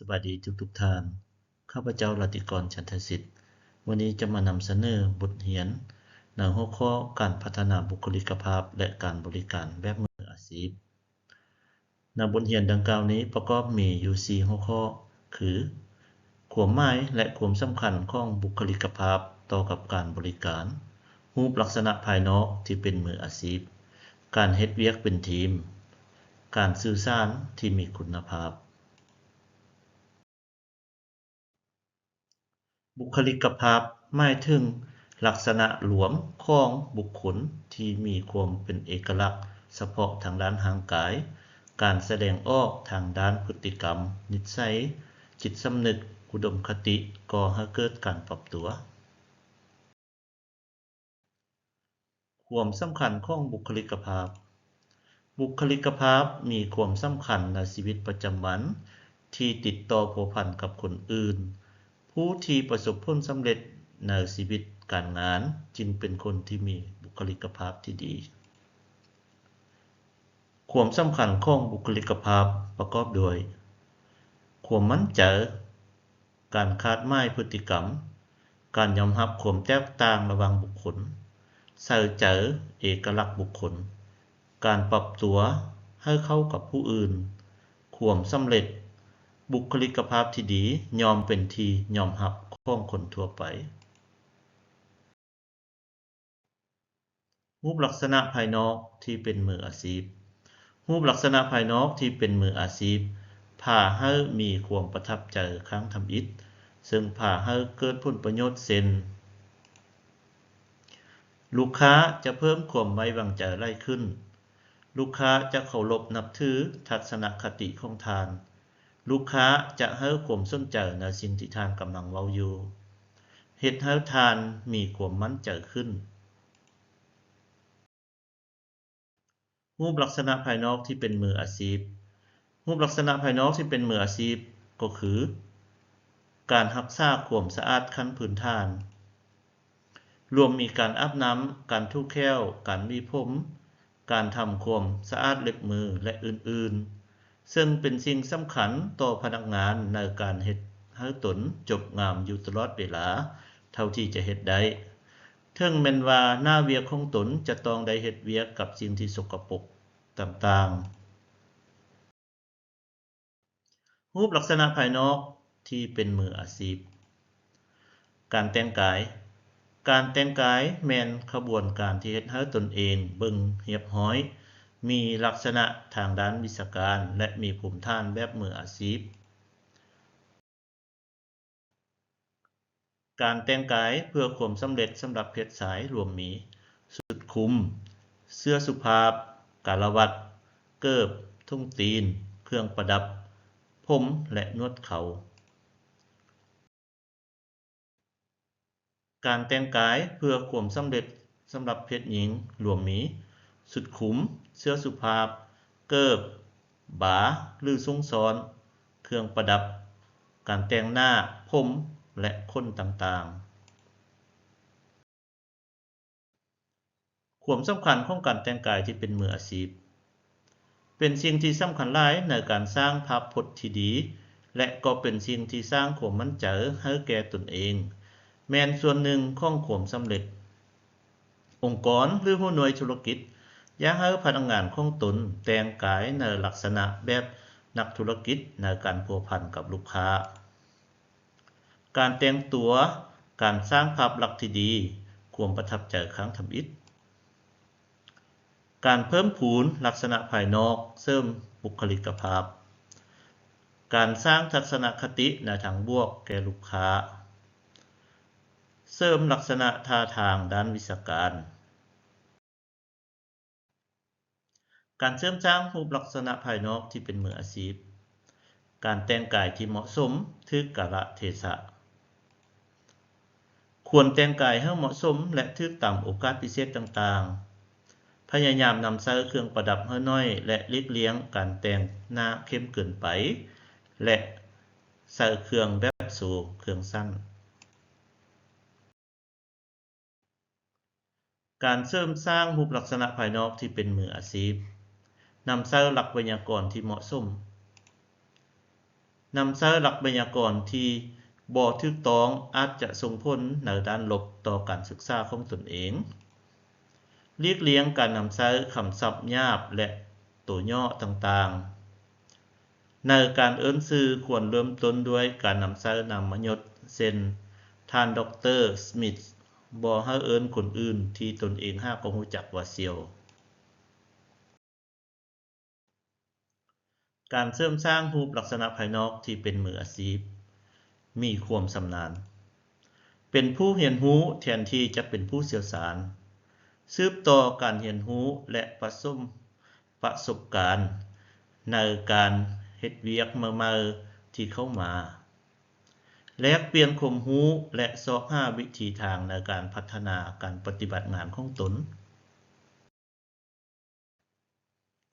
สวัสดีทุกท่านข้าพเจ้ารัตติกร ฉันทสิทธิ์วันนี้จะมานำเสนอบทเรียนในหัวข้อการพัฒนาบุคลิกภาพและการบริการแบบมืออาชีพในบทเรียนดังกล่าวนี้ประกอบมีอยู่4หัวข้อคือความหมายและความสำคัญของบุคลิกภาพต่อกับการบริการรูปลักษณะภายนอกที่เป็นมืออาชีพการเฮ็ดเวียกเป็นทีมการสื่อสารที่มีคุณภาพบุคลิกภาพหมายถึงลักษณะรวมของบุคคลที่มีความเป็นเอกลักษณ์เฉพาะทางด้านร่างกายการแสดงออกทางด้านพฤติกรรมนิสัยจิตสำนึกอุดมคติก่อให้เกิดการปรับตัวความสำคัญของบุคลิกภาพบุคลิกภาพมีความสำคัญในชีวิตประจำวันที่ติดต่อผัวพันกับคนอื่นผู้ที่ประสบผลสำเร็จในชีวิตการงานจึงเป็นคนที่มีบุคลิกภาพที่ดีความสำคัญของบุคลิกภาพประกอบด้วยความมั่นใจการคาดหมายพฤติกรรมการยอมรับความแตกต่างระหว่างบุคคลใส่ใจเอกลักษณ์บุคคลการปรับตัวให้เข้ากับผู้อื่นความสำเร็จบุคลิกภาพที่ดียอมเป็นที่ยอมรับของคนทั่วไปรูปลักษณะภายนอกที่เป็นมืออาชีพรูปลักษณะภายนอกที่เป็นมืออาชีพพาให้มีความประทับใจครั้งทำอิฐซึ่งพาให้เกิดผลประโยชน์เช่นลูกค้าจะเพิ่มความไว้วางใจหลายขึ้นลูกค้าจะเคารพนับถือทัศนคติของท่านลูกค้าจะให้ความสนใจในสิ่งที่ท่านกำลังเว้าอยู่เฮ็ดให้ท่านมีความมั่นใจขึ้นรูปลักษณะภายนอกที่เป็นมืออาชีพรูปลักษณะภายนอกที่เป็นมืออาชีพก็คือการรักษาความสะอาดขั้นพื้นฐานรวมมีการอาบน้ำการถูแค้วการหวีผมการทำความสะอาดเล็บมือและอื่นๆซึ่งเป็นสิ่งสำคัญต่อพนักงานในการเฮ็ดให้ตนจบงามอยู่ตลอดเวลาเท่าที่จะเฮ็ดได้ถึงแม้นว่าหน้าเวียกของตนจะต้องได้เฮ็ดเวียกกับสิ่งที่สกปรกต่างๆรูปลักษณะภายนอกที่เป็นมืออาชีพการแต่งกายการแต่งกายแม่นขบวนการที่เฮ็ดให้ตนเองเบิ่งเรียบร้อยมีลักษณะทางด้านวิชาการและมีภูมิฐานแบบมืออาชีพการแต่งกายเพื่อความสำเร็จสำหรับเพศชายรวมมีสุดคลุมเสื้อสุภาพกาลวัตเกิบทุ่งตีนเครื่องประดับผมและนวดเขาการแต่งกายเพื่อความสำเร็จสำหรับเพศหญิงรวมมีสุดคลุมเสื้อสุภาพเกิบบาหรือทรงซ้อนเครื่องประดับการแต่งหน้าผมและขนต่างๆความสำคัญของการแต่งกายที่เป็นมืออาชีพเป็นสิ่งที่สำคัญหลายในการสร้างภาพพจน์ที่ดีและก็เป็นสิ่งที่สร้างความมั่นใจให้แก่ตนเองแม่นส่วนหนึ่งของความสำเร็จองค์กรหรือผู้หน่วยธุรกิจอยากให้พนักงานของตนแต่งกายในลักษณะแบบนักธุรกิจในการพัวพันกับลูกค้าการแต่งตัวการสร้างภาพลักษณ์ที่ดีความประทับใจครั้งทำอิฐการเพิ่มพูนลักษณะภายนอกเสริมบุคลิกภาพการสร้างทัศนคติในทางบวกแก่ลูกค้าเสริมลักษณะท่าทางด้านวิชาการการเสริมสร้างรูปลักษณะภายนอกที่เป็นมืออาชีพการแต่งกายที่เหมาะสมถึกกาลเทศะควรแต่งกายให้เหมาะสมและถึกตามโอกาสพิเศษต่างๆพยายามนำใส่เครื่องประดับให้น้อยและหลีกเลี่ยงการแต่งหน้าเข้มเกินไปและใส่เครื่องแบบโซเครื่องสั้นการเสริมสร้างรูปลักษณะภายนอกที่เป็นมืออาชีพนำใส่หลักไวยากรณ์ที่เหมาะสม นำใช้หลักไวยากรณ์ที่บ่ถูกต้องอาจจะส่งผลในด้านลบต่อการศึกษาของตนเองเลียกเลี่ยงการนำใช้คำศัพท์หยาบและตัวย่อต่างๆในการเอิ้นชื่อควรเริ่มต้นด้วยการนำใช้นามยศเช่นท่านดร. สมิธบ่ให้เอิ้นคนอื่นที่ตนเองหากบ่รู้จักว่าเสี่ยวการเสริมสร้างรูปลักษณะภายนอกที่เป็นมืออาชีพมีความชำนาญเป็นผู้เรียนรู้แทนที่จะเป็นผู้เชี่ยวชาญสืบต่อการเรียนรู้และประสบการณ์ในการเฮ็ดเวียกใหม่ๆที่เข้ามาแลกเปลี่ยนความรู้และสอบหาวิธีทางในการพัฒนาการปฏิบัติงานของตน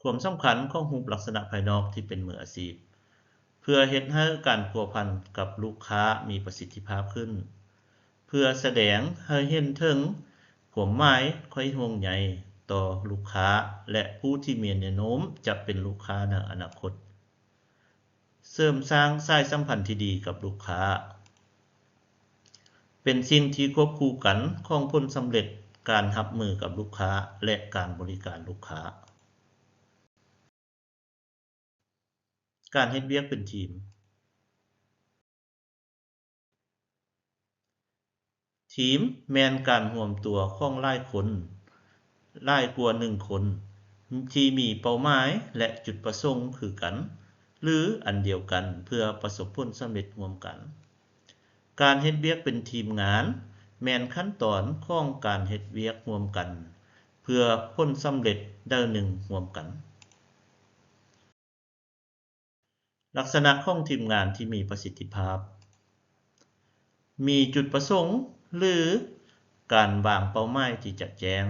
ความสำคัญของรูปลักษณะภายนอกที่เป็นมืออาชีพเพื่อเฮ็ดให้การพัวพันกับลูกค้ามีประสิทธิภาพขึ้นเพื่อแสดงให้เห็นถึงความหมายค่อยห่วงใยต่อลูกค้าและผู้ที่มีแนวโน้มจะเป็นลูกค้าในอนาคตเสริมสร้างสายสัมพันธ์ที่ดีกับลูกค้าเป็นสิ่งที่ควบคู่กันของผลสำเร็จการรับมือกับลูกค้าและการบริการลูกค้าการเฮ็ดเวียกเป็นทีมทีมแม่นการรวมตัวของหลายคนหลายกว่า1คนที่มีเป้าหมายและจุดประสงค์คือกันหรืออันเดียวกันเพื่อประสบผลสำเร็จร่วมกันการเฮ็ดเวียกเป็นทีมงานแม่นขั้นตอนของการเฮ็ดเวียกร่วมกันเพื่อผลสำเร็จได้หนึ่งร่วมกันลักษณะของทีมงานที่มีประสิทธิภาพมีจุดประสงค์หรือการวางเป้าหมายที่จะแจ้ง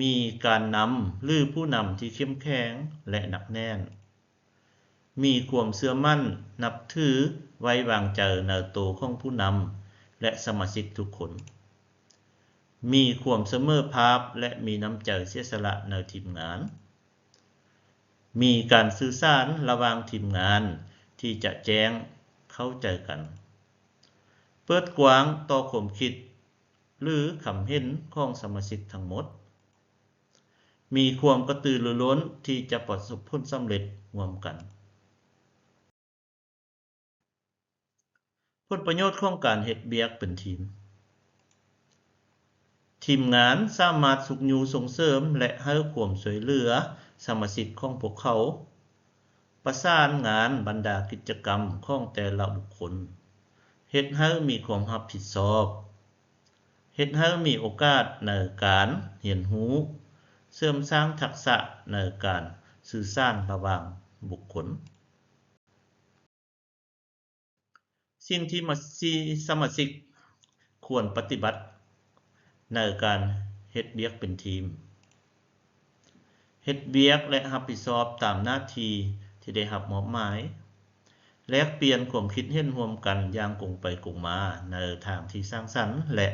มีการนำหรือผู้นำที่เข้มแข็งและหนักแน่นมีความเชื่อมั่นนับถือไว้วางใจในตัวของผู้นำและสมาชิกทุกคนมีความเสมอภาคและมีน้ำใจเสียสละในทีมงานมีการสื่อสารระหว่างทีมงานที่จะแจ้งเข้าใจกันเปิดกว้างต่อความคิดหรือคำเห็นของสมาชิกทั้งหมดมีความกระตือรือร้นที่จะประสบผลสำเร็จร่วมกันผลประโยชน์ของการเฮ็ดเวียกเป็นทีมงานสามารถสุขอยู่ส่งเสริมและให้ความช่วยเหลือสมาชิกของพวกเขาประสานงานบรรดากิจกรรมของแต่ละบุคคลเฮ็ดให้มีความรับผิดชอบเฮ็ดให้มีโอกาสในการเรียนรู้เสริมสร้างทักษะในการสื่อสารระหว่างบุคคลสิ่งที่สมาชิกควรปฏิบัติในการเฮ็ดเวียกเป็นทีมเฮ็ดเวียกและรับผิดชอบตามหน้าที่ที่ได้รับมอบหมายแลกเปลี่ยนความคิดเห็นร่วมกันอย่างตรงไปตรงมาในทางที่สร้างสรรค์และ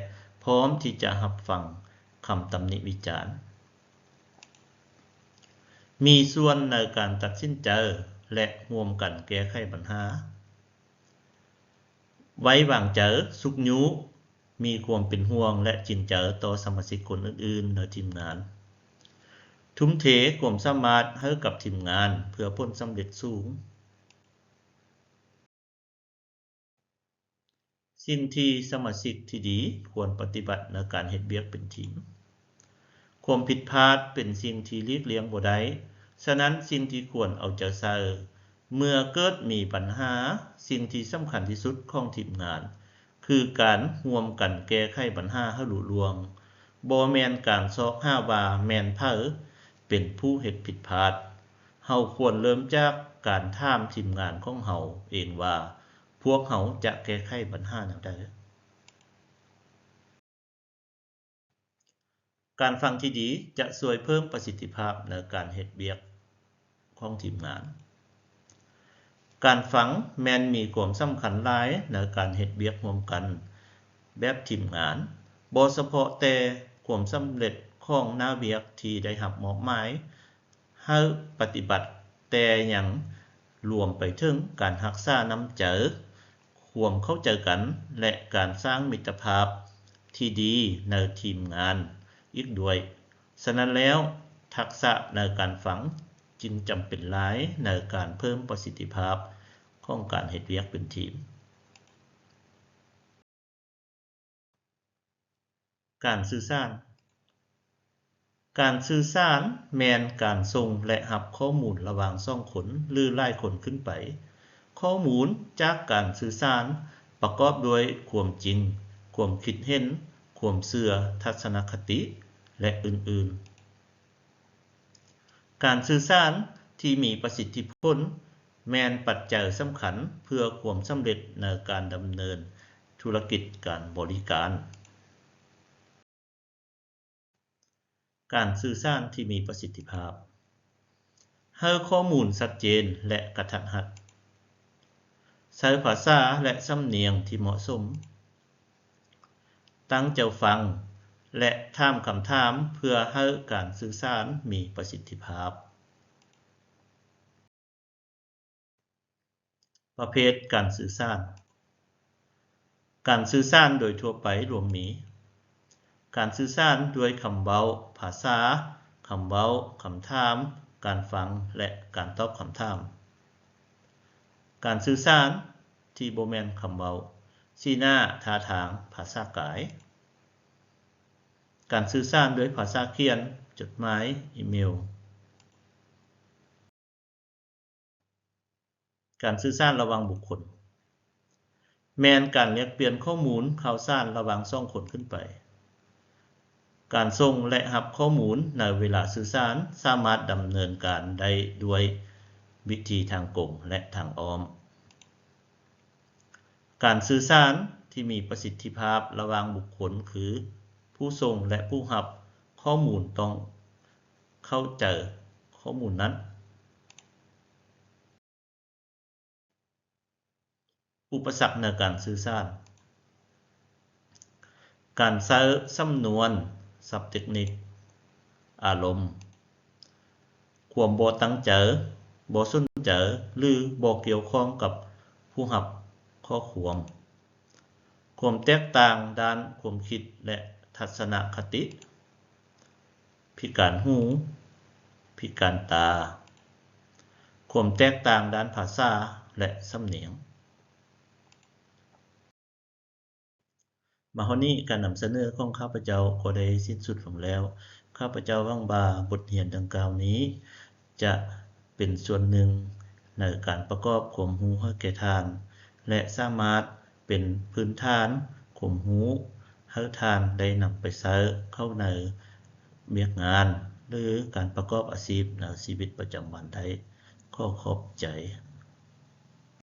พร้อมที่จะรับฟังคำตำหนิวิจารณ์มีส่วนในการตัดสินใจและร่วมกันแก้ไขปัญหาไว้วางใจสุขยุมีความเป็นห่วงและจริงใจต่อสมาชิกคนอื่นๆในทีมงานทุ่มเทความสามารถให้กับทีมงานเพื่อผลสำเร็จสูงสิ่งที่สมาชิกที่ดีควรปฏิบัติในการเฮ็ดเวียกเป็นทีมความผิดพลาดเป็นสิ่งที่หลีกเลี่ยงบ่ได้ฉะนั้นสิ่งที่ควรเอาใจใส่เมื่อเกิดมีปัญหาสิ่งที่สำคัญที่สุดของทีมงานคือการร่วมกันแก้ไขปัญหาให้ลุล่วงบ่แม่นการซอกหาว่าแม่นไผเป็นผู้เฮ็ดผิดพลาดเฮาควรเริ่มจากการถามทีมงานของเฮาเองว่าพวกเขาจะแก้ไขปัญหาแนวใดการฟังที่ดีจะช่วยเพิ่มประสิทธิภาพในการเฮ็ดเวียกของทีมงานการฟังแม่นมีความสำคัญหลายในการเฮ็ดเวียกร่วมกันแบบทีมงานบ่เฉพาะแต่ความสำเร็จของหน้าเวียกที่ได้รับมอบหมายให้ปฏิบัติแต่ยัง รวมไปถึงการรักษาน้ำใจความเข้าใจกันและการสร้างมิตรภาพที่ดีในทีมงานอีกด้วยฉะนั้นแล้วทักษะในการฟังจึงจำเป็นหลายในการเพิ่มประสิทธิภาพของการเฮ็ดเวียกเป็นทีมการสื่อสารแม่นการส่งและรับข้อมูลระหว่าง2คนหรือหลายคนขึ้นไปข้อมูลจากการสื่อสารประกอบด้วยความจริงความคิดเห็นความเชื่อทัศนคติและอื่นๆการสื่อสารที่มีประสิทธิผลแม่นปัจจัยสำคัญเพื่อความสำเร็จในการดำเนินธุรกิจการบริการการสื่อสารที่มีประสิทธิภาพให้ข้อมูลชัดเจนและกระทัดรัดใช้ภาษาและสำเนียงที่เหมาะสมตั้งใจฟังและถามคำถามเพื่อให้การสื่อสารมีประสิทธิภาพประเภทการสื่อสารการสื่อสารโดยทั่วไปรวมมีการสื่อสารด้วยคำเว้าภาษาคำเว้าคำถามการฟังและการตอบคำถามการสื่อสารที่บ่แม่นคำเว้าสีหน้าท่าทางภาษากายการสื่อสารด้วยภาษาเขียนจดหมายอีเมลการสื่อสารระหว่างบุคคลแม่นการแลกเปลี่ยนข้อมูลข่าวสารระหว่าง2คนขึ้นไปการส่งและรับข้อมูลในเวลาสื่อสารสามารถดำเนินการได้ด้วยวิธีทางตรงและทางอ้อมการสื่อสารที่มีประสิทธิภาพระหว่างบุคคลคือผู้ส่งและผู้รับข้อมูลต้องเข้าใจข้อมูลนั้นอุปสรรคในการสื่อสารการใช้สำนวนศัพท์เทคนิคอารมณ์ความบ่ตั้งใจบ่สนใจหรือบ่เกี่ยวข้องกับผู้รับข้อความแตกต่างด้านความคิดและทัศนคติพิการหูพิการตาความแตกต่างด้านภาษาและสำเนียงมาฮอดนี้การนำเสนอของข้าพเจ้าก็ได้สิ้นสุดลงแล้วข้าพเจ้าหวังว่าบทเรียนดังกล่าวนี้จะเป็นส่วนหนึ่งในการประกอบความรู้ให้แก่ท่านและสามารถเป็นพื้นฐานความรู้ให้ท่านได้นำไปใช้เข้าในเวียกงานหรือการประกอบอาชีพในชีวิตประจำวันได้ขอขอบใจ